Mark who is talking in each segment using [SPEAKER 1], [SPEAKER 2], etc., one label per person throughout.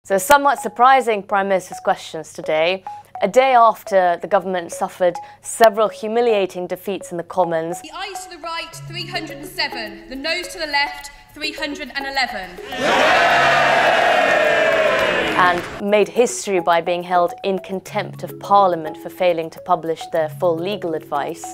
[SPEAKER 1] So somewhat surprising Prime Minister's questions today, a day after the government suffered several humiliating defeats in the Commons.
[SPEAKER 2] The ayes to the right, 307. The noes to the left, 311.
[SPEAKER 1] And made history by being held in contempt of Parliament for failing to publish their full legal advice.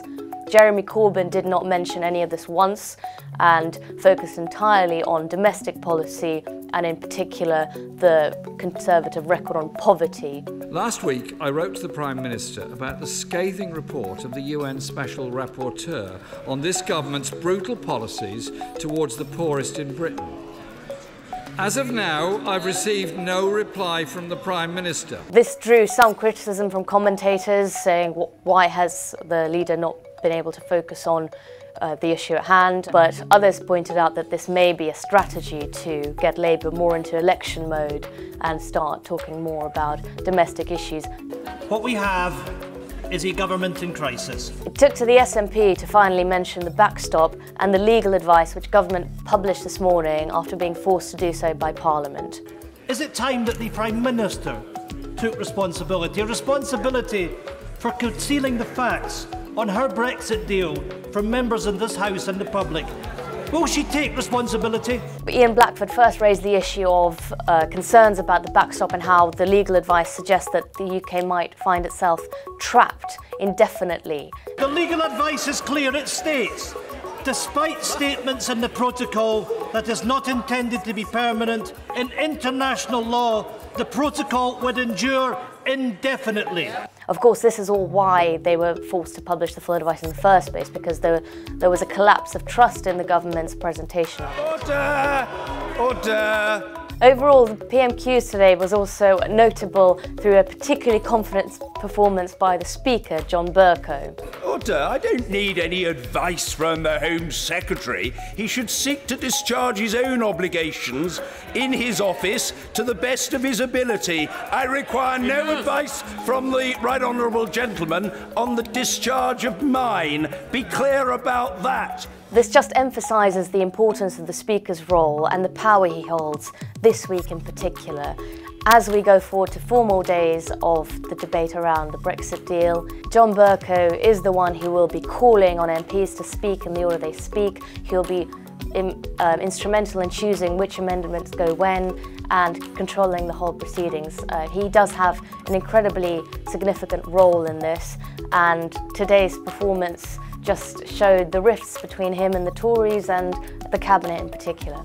[SPEAKER 1] Jeremy Corbyn did not mention any of this once and focused entirely on domestic policy and in particular the Conservative record on poverty.
[SPEAKER 3] Last week I wrote to the Prime Minister about the scathing report of the UN Special Rapporteur on this government's brutal policies towards the poorest in Britain. As of now, I've received no reply from the Prime Minister.
[SPEAKER 1] This drew some criticism from commentators saying why has the leader not been able to focus on the issue at hand, but others pointed out that this may be a strategy to get Labour more into election mode and start talking more about domestic issues.
[SPEAKER 4] What we have is a government in crisis.
[SPEAKER 1] It took to the SNP to finally mention the backstop and the legal advice which government published this morning after being forced to do so by Parliament.
[SPEAKER 4] Is it time that the Prime Minister took responsibility? A responsibility for concealing the facts on her Brexit deal from members in this House and the public? Will she take responsibility?
[SPEAKER 1] Ian Blackford first raised the issue of concerns about the backstop and how the legal advice suggests that the UK might find itself trapped indefinitely.
[SPEAKER 4] The legal advice is clear. It states, despite statements in the protocol that is not intended to be permanent, in international law, the protocol would endure indefinitely.
[SPEAKER 1] Of course, this is all why they were forced to publish the full advice in the first place, because there was a collapse of trust in the government's presentation.
[SPEAKER 5] Order! Order!
[SPEAKER 1] Overall, the PMQs today was also notable through a particularly confident performance by the Speaker, John Bercow.
[SPEAKER 5] Order! I don't need any advice from the Home Secretary. He should seek to discharge his own obligations in his office to the best of his ability. I require no advice from the Right Honourable Gentleman on the discharge of mine. Be clear about that.
[SPEAKER 1] This just emphasises the importance of the Speaker's role and the power he holds this week in particular. As we go forward to 4 more days of the debate around the Brexit deal, John Bercow is the one who will be calling on MPs to speak in the order they speak. He'll be instrumental in choosing which amendments go when and controlling the whole proceedings. He does have an incredibly significant role in this, and today's performance just showed the rifts between him and the Tories and the Cabinet in particular.